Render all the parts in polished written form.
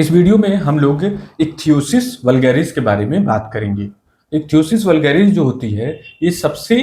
इस वीडियो में हम लोग इक्थियोसिस वल्गैरिस के बारे में बात करेंगे। इक्थियोसिस वल्गैरिस जो होती है, ये सबसे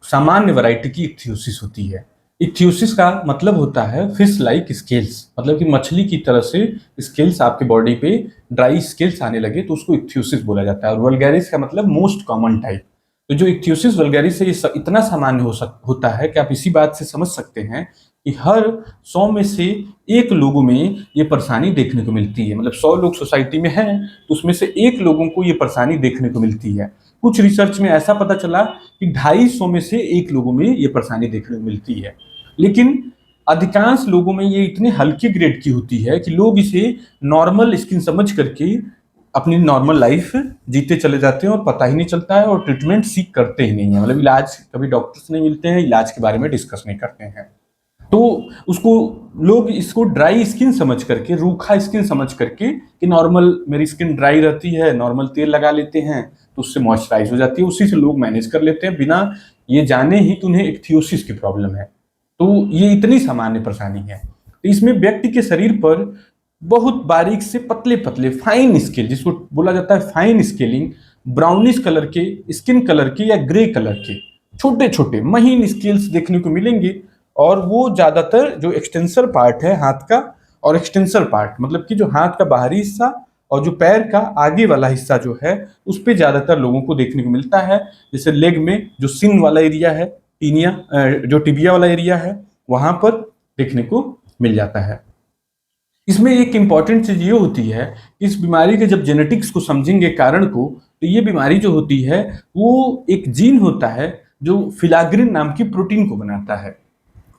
सामान्य वैरायटी की इक्थियोसिस होती है। इक्थियोसिस का मतलब होता है फिश लाइक स्केल्स, मतलब कि मछली की तरह से स्केल्स आपके बॉडी पे ड्राई स्केल्स आने लगे तो उसको इक्थियोसिस बोला जाता है। और वल्गैरिस का मतलब मोस्ट कॉमन टाइप। तो जो इक्थियोसिस वल्गैरिस है, ये इतना सामान्य होता है कि आप इसी बात से समझ सकते हैं कि हर 100 में से एक लोगों में ये परेशानी देखने को मिलती है। मतलब 100 लोग सोसाइटी में हैं तो उसमें से एक लोगों को ये परेशानी देखने को मिलती है। कुछ रिसर्च में ऐसा पता चला कि 250 में से एक लोगों में ये परेशानी देखने को मिलती है। लेकिन अधिकांश लोगों में ये इतने हल्के ग्रेड की होती है कि लोग इसे नॉर्मल स्किन समझ करके अपनी नॉर्मल लाइफ जीते चले जाते हैं और पता ही नहीं चलता है, और ट्रीटमेंट सीख करते ही नहीं है। मतलब इलाज, कभी डॉक्टर्स नहीं मिलते हैं, इलाज के बारे में डिस्कस नहीं करते हैं। तो उसको लोग इसको ड्राई स्किन समझ करके, रूखा स्किन समझ करके कि नॉर्मल मेरी स्किन ड्राई रहती है, नॉर्मल तेल लगा लेते हैं तो उससे मॉइस्चराइज हो जाती है, उसी से लोग मैनेज कर लेते हैं बिना ये जाने ही कि उन्हें इक्थियोसिस की प्रॉब्लम है। तो ये इतनी सामान्य परेशानी है। तो इसमें व्यक्ति के शरीर पर बहुत बारीक से पतले पतले फाइन स्केल, जिसको बोला जाता है फाइन स्केलिंग, ब्राउनिश कलर के, स्किन कलर के या ग्रे कलर के छोटे छोटे महीन स्केल्स देखने को मिलेंगे। और वो ज्यादातर जो एक्सटेंसर पार्ट है हाथ का, और एक्सटेंसर पार्ट मतलब कि जो हाथ का बाहरी हिस्सा और जो पैर का आगे वाला हिस्सा जो है, उस पे ज्यादातर लोगों को देखने को मिलता है। जैसे लेग में जो सिन वाला एरिया है, टीनिया जो टिबिया वाला एरिया है, वहां पर देखने को मिल जाता है। इसमें एक इंपॉर्टेंट चीज ये होती है कि इस बीमारी के जब जेनेटिक्स को समझेंगे, कारण को, तो ये बीमारी जो होती है वो एक जीन होता है जो फिलाग्रिन नाम की प्रोटीन को बनाता है।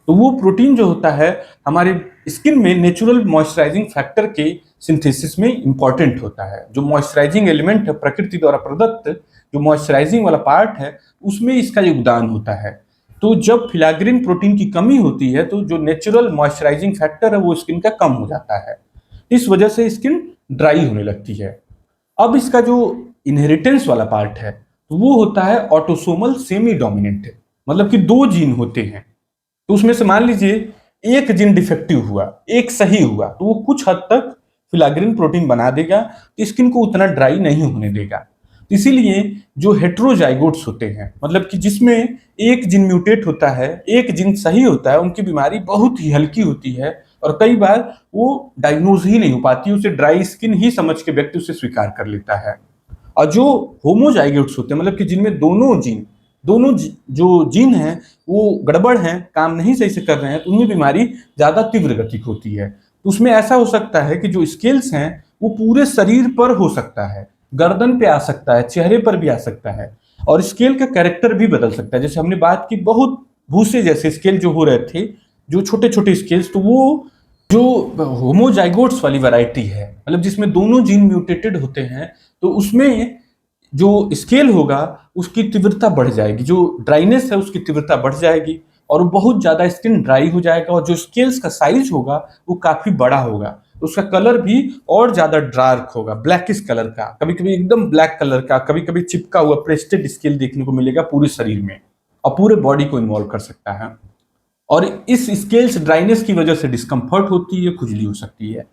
तो वो प्रोटीन जो होता है हमारे स्किन में नेचुरल मॉइस्चराइजिंग फैक्टर के सिंथेसिस में इंपॉर्टेंट होता है। जो मॉइस्चराइजिंग एलिमेंट है प्रकृति द्वारा प्रदत्त, जो मॉइस्चराइजिंग वाला पार्ट है, उसमें इसका योगदान होता है। तो जब फिलाग्रिन प्रोटीन की कमी होती है तो जो नेचुरल मॉइस्चराइजिंग फैक्टर है वो स्किन का कम हो जाता है। इस वजह से स्किन ड्राई होने लगती है। अब इसका जो इनहेरिटेंस वाला पार्ट है तो वो होता है ऑटोसोमल सेमी डोमिनेंट, मतलब कि दो जीन होते हैं। तो उसमें से मान लीजिए एक जीन डिफेक्टिव हुआ, एक सही हुआ, तो वो कुछ हद तक फिलाग्रिन प्रोटीन बना देगा, तो स्किन को उतना ड्राई नहीं होने देगा। इसीलिए जो हेट्रोजाइगोट्स होते हैं, मतलब कि जिसमें एक जीन म्यूटेट होता है, एक जीन सही होता है, उनकी बीमारी बहुत ही हल्की होती है और कई बार वो डायग्नोज ही नहीं हो पाती, उसे ड्राई स्किन ही समझ के व्यक्ति उसे स्वीकार कर लेता है। और जो होमोजाइगोट्स होते हैं, मतलब कि जिनमें जो जीन हैं वो गड़बड़ हैं, काम नहीं सही से कर रहे हैं, तो उनमें बीमारी ज्यादा तीव्र गति की होती है। तो उसमें ऐसा हो सकता है कि जो स्केल्स हैं वो पूरे शरीर पर हो सकता है, गर्दन पे आ सकता है, चेहरे पर भी आ सकता है, और स्केल का कैरेक्टर भी बदल सकता है। जैसे हमने बात की बहुत भूसे जैसे स्केल जो हो रहे थे, जो छोटे छोटे स्केल्स, तो वो जो होमोजाइगोट्स वाली वैरायटी है, मतलब जिसमें दोनों जीन म्यूटेटेड होते हैं, तो उसमें जो स्केल होगा उसकी तीव्रता बढ़ जाएगी, जो ड्राइनेस है उसकी तीव्रता बढ़ जाएगी और वो बहुत ज्यादा स्किन ड्राई हो जाएगा। और जो स्केल्स का साइज होगा वो काफी बड़ा होगा, तो उसका कलर भी और ज्यादा डार्क होगा, ब्लैकिश कलर का, कभी कभी एकदम ब्लैक कलर का, कभी कभी चिपका हुआ प्रेस्टेड स्केल देखने को मिलेगा पूरे शरीर में और पूरे बॉडी को इन्वॉल्व कर सकता है। और इस स्केल्स ड्राइनेस की वजह से डिस्कम्फर्ट होती है, खुजली हो सकती है।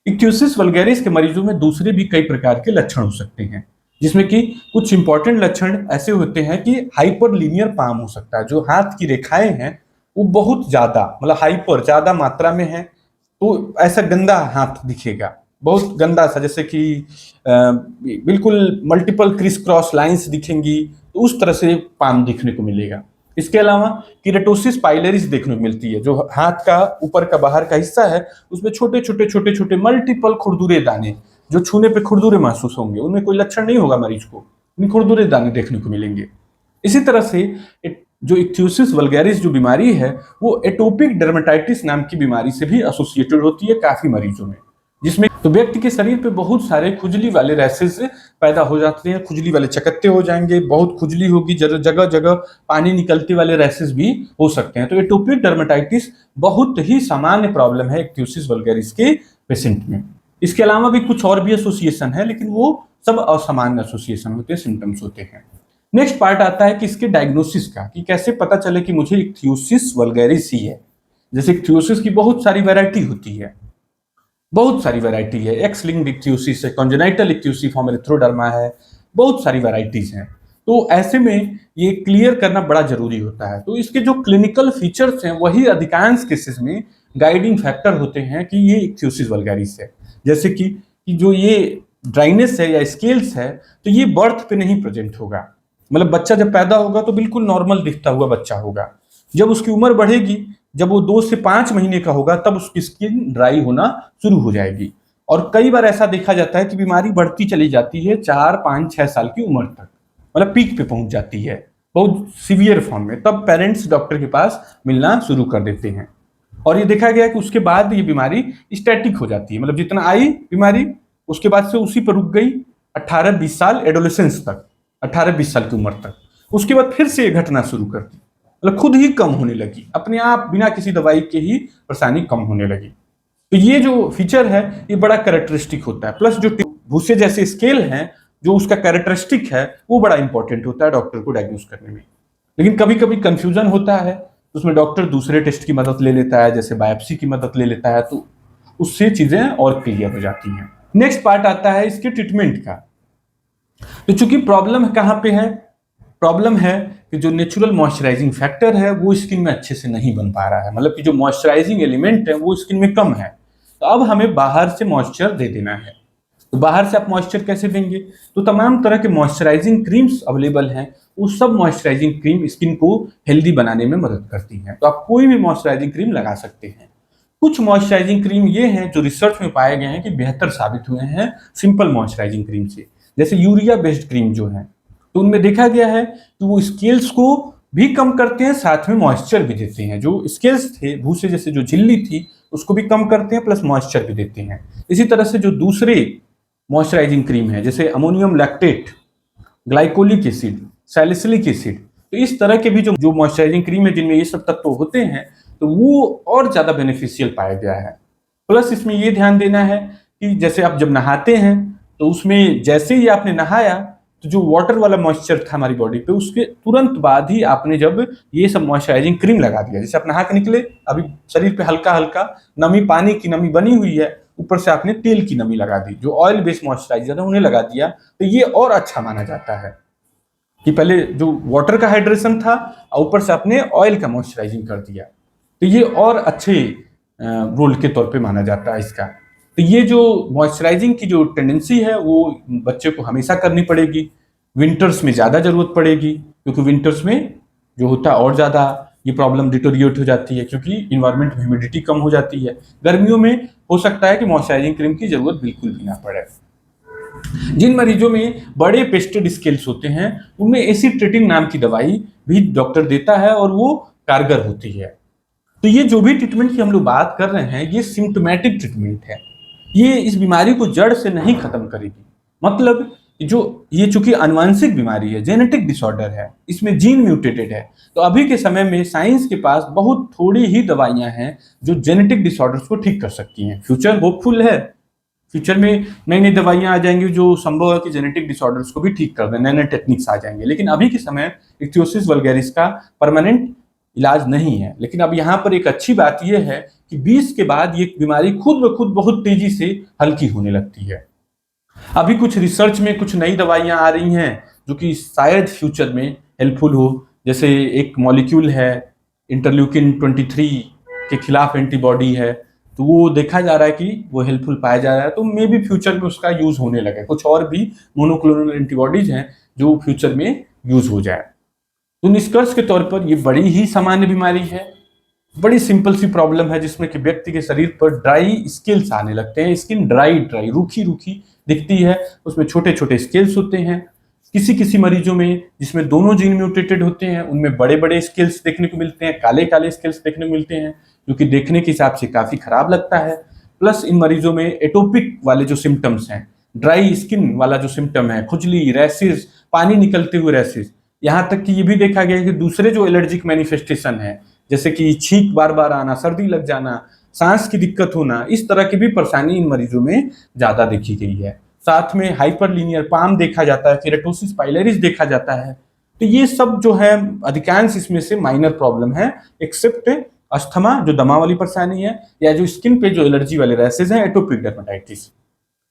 इक्थियोसिस वल्गैरिस के मरीजों में दूसरे भी कई प्रकार के लक्षण हो सकते हैं, जिसमें कि कुछ इंपॉर्टेंट लक्षण ऐसे होते हैं कि हाइपरलीनियर पाम हो सकता है, जो हाथ की रेखाएं हैं वो बहुत ज्यादा, मतलब हाइपर ज्यादा मात्रा में है, तो ऐसा गंदा हाथ दिखेगा, बहुत गंदा सा, जैसे कि बिल्कुल मल्टीपल क्रिस क्रॉस लाइंस दिखेंगी, तो उस तरह से पाम दिखने को मिलेगा। इसके अलावा किरेटोसिस पाइलरिस देखने को मिलती है, जो हाथ का ऊपर का बाहर का हिस्सा है उसमें छोटे छोटे मल्टीपल खुरदुरे दाने, जो छूने पे खुरदुरे महसूस होंगे, उनमें कोई लक्षण नहीं होगा मरीज को, उन्हें खुरदुरे दाने देखने को मिलेंगे। इसी तरह से जो इक्थियोसिस वल्गैरिस जो बीमारी है वो एटोपिक डर्मेटाइटिस नाम की बीमारी से भी एसोसिएटेड होती है काफी मरीजों में, जिसमें तो व्यक्ति के शरीर पे बहुत सारे खुजली वाले रैसेस पैदा हो जाते हैं, खुजली वाले चकत्ते हो जाएंगे, बहुत खुजली होगी, जगह जगह पानी निकलते वाले रैसेस भी हो सकते हैं। तो एटोपिक डर्मेटाइटिस बहुत ही सामान्य प्रॉब्लम है इक्थियोसिस वल्गैरिस के पेशेंट में। इसके अलावा भी कुछ और भी एसोसिएशन है, लेकिन वो सब असामान्य एसोसिएशन होते हैं, सिम्टम्स होते हैं। नेक्स्ट पार्ट आता है कि इसके डायग्नोसिस का, कि कैसे पता चले कि मुझे इक्थियोसिस वल्गैरिस ही है। जैसे इक्थियोसिस की बहुत सारी वैरायटी होती है, बहुत सारी वैरायटी है, एक्स लिंक्ड इक्थियोसिस है, कॉन्जेनाइटल इक्थियोसिफॉर्म एरिथ्रोडर्मा है, बहुत सारी वैरायटीज हैं। तो ऐसे में ये क्लियर करना बड़ा जरूरी होता है। तो इसके जो क्लिनिकल फीचर्स हैं वही अधिकांश केसेस में गाइडिंग फैक्टर होते हैं कि ये इक्थियोसिस वल्गैरिस है। जैसे कि जो ये ड्राइनेस है या स्केल्स है, तो ये बर्थ पे नहीं प्रेजेंट होगा। मतलब बच्चा जब पैदा होगा तो बिल्कुल नॉर्मल दिखता हुआ बच्चा होगा। जब उसकी उम्र बढ़ेगी, जब वो 2 से 5 महीने का होगा, तब उसकी स्किन ड्राई होना शुरू हो जाएगी। और कई बार ऐसा देखा जाता है कि बीमारी बढ़ती चली जाती है 4, 5, 6 साल की उम्र तक, मतलब पीक पे पहुंच जाती है बहुत सीवियर फॉर्म में। तब पेरेंट्स डॉक्टर के पास मिलना शुरू कर देते हैं। और ये देखा गया कि उसके बाद ये बीमारी स्टैटिक हो जाती है, मतलब जितना आई बीमारी उसके बाद से उसी पर रुक गई 18-20 साल एडोलेसेंस तक, 18-20 साल की उम्र तक। उसके बाद फिर से ये घटना शुरू कर दी, मतलब खुद ही कम होने लगी, अपने आप बिना किसी दवाई के ही परेशानी कम होने लगी। तो ये जो फीचर है ये बड़ा कैरेक्टरिस्टिक होता है। प्लस जो भूसे जैसे स्केल हैं जो उसका कैरेक्टरिस्टिक है वो बड़ा इंपॉर्टेंट होता है डॉक्टर को डायग्नोस करने में। लेकिन कभी कभी कंफ्यूजन होता है, तो उसमें डॉक्टर दूसरे टेस्ट की मदद ले लेता है, जैसे बायोप्सी की मदद ले लेता है, तो उससे चीजें और क्लियर हो जाती हैं। नेक्स्ट पार्ट आता है इसके ट्रीटमेंट का। तो चूंकि प्रॉब्लम कहाँ पे है, प्रॉब्लम है कि जो नेचुरल मॉइस्चराइजिंग फैक्टर है वो स्किन में अच्छे से नहीं बन पा रहा है, मतलब कि जो मॉइस्चराइजिंग एलिमेंट है वो स्किन में कम है। तो अब हमें बाहर से मॉइस्चर दे देना है। तो बाहर से आप मॉइस्चर कैसे देंगे? तो तमाम तरह के मॉइस्चराइजिंग क्रीम्स अवेलेबल हैं। वो सब मॉइस्चराइजिंग क्रीम स्किन को हेल्दी बनाने में मदद करती हैं। तो आप कोई भी मॉइस्चराइजिंग क्रीम लगा सकते हैं। कुछ मॉइस्चराइजिंग क्रीम ये हैं जो रिसर्च में पाए गए हैं कि बेहतर साबित हुए हैं सिंपल मॉइस्चराइजिंग क्रीम से, जैसे यूरिया बेस्ड क्रीम जो है। तो उनमें देखा गया है कि वो स्केल्स को भी कम करते हैं, साथ में मॉइस्चर भी देते हैं। जो स्केल्स थे भूसे जैसे जो झिल्ली थी उसको भी कम करते हैं, प्लस मॉइस्चर भी देते हैं। इसी तरह से जो दूसरे मॉइस्चराइजिंग क्रीम है जैसे ammonium lactate, glycolic acid, salicylic acid, तो इस तरह के भी जो मॉइस्चराइजिंग क्रीम है जिनमें ये सब तत्व होते हैं, तो वो और ज्यादा बेनिफिशियल पाया गया है। प्लस इसमें ये ध्यान देना है कि जैसे आप जब नहाते हैं तो उसमें जैसे ही आपने नहाया तो जो वाटर वाला मॉइस्चर था हमारी बॉडी पे, उसके तुरंत बाद ही आपने जब ये सब मॉइस्चराइजिंग क्रीम लगा दिया, जैसे आप नहा के निकले, अभी शरीर पे हल्का हल्का नमी, पानी की नमी बनी हुई है, ऊपर से आपने तेल की नमी लगा दी, जो ऑयल बेस्ड मॉइस्चराइजर है उन्हें लगा दिया, तो ये और अच्छा माना जाता है कि पहले जो वाटर का हाइड्रेशन था और ऊपर से आपने ऑयल का मॉइस्चराइजिंग कर दिया। तो ये और अच्छे रोल के तौर पे माना जाता है इसका। तो ये जो मॉइस्चराइजिंग की जो टेंडेंसी है वो बच्चे को हमेशा करनी पड़ेगी। विंटर्स में ज़्यादा जरूरत पड़ेगी, क्योंकि विंटर्स में जो होता है और ज़्यादा ये प्रॉब्लम डिटोरिएट हो जाती है, क्योंकि इन्वायरमेंट में ह्यूमिडिटी कम हो जाती है। गर्मियों में हो सकता है कि मॉइस्चराइजिंग क्रीम की जरूरत बिल्कुल भी ना पड़े। जिन मरीजों में बड़े पेस्टेड स्केल्स होते हैं उनमें एसिड ट्रीटिंग नाम की दवाई भी डॉक्टर देता है और वो कारगर होती है। तो ये जो भी ट्रीटमेंट की हम लोग बात कर रहे हैं ये सिम्टोमेटिक ट्रीटमेंट है, ये इस बीमारी को जड़ से नहीं खत्म करेगी। मतलब जो ये चूंकि आनुवंशिक बीमारी है, जेनेटिक डिसऑर्डर है, इसमें जीन म्यूटेटेड है, तो अभी के समय में साइंस के पास बहुत थोड़ी ही दवाइयां हैं जो जेनेटिक डिसऑर्डर्स को ठीक कर सकती हैं। फ्यूचर होपफुल है, फ्यूचर में नई नई दवाइयां आ जाएंगी जो संभव है कि जेनेटिक डिसऑर्डर्स को भी ठीक कर दें, नए नए टेक्निक्स आ जाएंगे। लेकिन अभी के समय इक्थियोसिस वल्गैरिस का परमानेंट इलाज नहीं है। लेकिन अब यहाँ पर एक अच्छी बात यह है कि 20 के बाद ये बीमारी खुद ब खुद बहुत तेजी से हल्की होने लगती है। अभी कुछ रिसर्च में कुछ नई दवाइयां आ रही हैं जो कि शायद फ्यूचर में हेल्पफुल हो। जैसे एक मॉलिक्यूल है इंटरल्यूकिन 23 के खिलाफ एंटीबॉडी है, तो वो देखा जा रहा है कि वो हेल्पफुल पाया जा रहा है, तो मे भी फ्यूचर में उसका यूज होने लगे। कुछ और भी मोनोक्लोनल एंटीबॉडीज हैं जो फ्यूचर में यूज हो जाए। तो निष्कर्ष के तौर पर ये बड़ी ही सामान्य बीमारी है, बड़ी सिंपल सी प्रॉब्लम है जिसमें कि व्यक्ति के शरीर पर ड्राई स्केल्स आने लगते हैं। स्किन ड्राई ड्राई रूखी रूखी दिखती है, उसमें छोटे छोटे स्केल्स होते हैं। किसी किसी मरीजों में जिसमें दोनों जीन म्यूटेटेड होते हैं उनमें बड़े बड़े स्केल्स देखने को मिलते हैं, काले काले स्केल्स देखने को मिलते हैं, जो कि देखने के हिसाब से काफी खराब लगता है। प्लस इन मरीजों में एटोपिक वाले जो सिम्टम्स हैं, ड्राई स्किन वाला जो सिम्टम है, खुजली, रैसेस, पानी निकलते हुए रैसेस, यहाँ तक कि ये भी देखा गया है कि दूसरे जो एलर्जिक मैनिफेस्टेशन है जैसे कि छींक बार बार आना, सर्दी लग जाना, सांस की दिक्कत होना, इस तरह की भी परेशानी इन मरीजों में ज्यादा देखी गई है। साथ में हाइपरलीनियर पाम देखा जाता है, केरेटोसिस पाइलरिस देखा जाता है। तो ये सब जो है अधिकांश इसमें से माइनर प्रॉब्लम है, एक्सेप्ट अस्थमा जो दमा वाली परेशानी है, या जो स्किन पे जो एलर्जी वाले रैसेज हैं, एटोपिक डर्मेटाइटिस।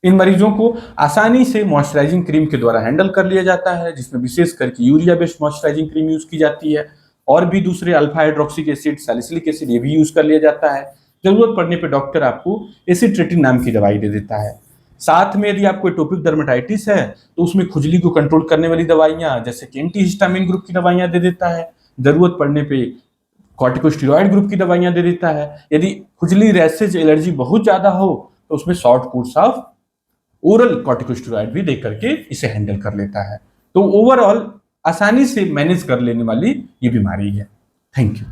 इन मरीजों को आसानी से मॉइस्चराइजिंग क्रीम के द्वारा हैंडल कर लिया जाता है, जिसमें विशेष करके urea based moisturising cream use की जाती है, और भी दूसरे अल्फा हाइड्रोक्सिक एसिड, सैलिसिलिक एसिड, ये भी यूज कर लिया जाता है। जरूरत पड़ने पर डॉक्टर आपको एसिट्रेटिन नाम की दवाई दे देता है। साथ में यदि आपको एटोपिक डर्मेटाइटिस है तो उसमें खुजली को कंट्रोल करने वाली दवाइयां जैसे कि एंटीहिस्टामिन ग्रुप की दवाइयां दे देता है। जरूरत पड़ने पे कॉर्टिकोस्टेरॉइड ग्रुप की दवाइयां दे देता है। यदि खुजली, रैसेज, एलर्जी बहुत ज्यादा हो तो उसमें short course of oral corticosteroid भी दे करके इसे हैंडल कर लेता है। तो ओवरऑल आसानी से मैनेज कर लेने वाली ये बीमारी है। Thank you.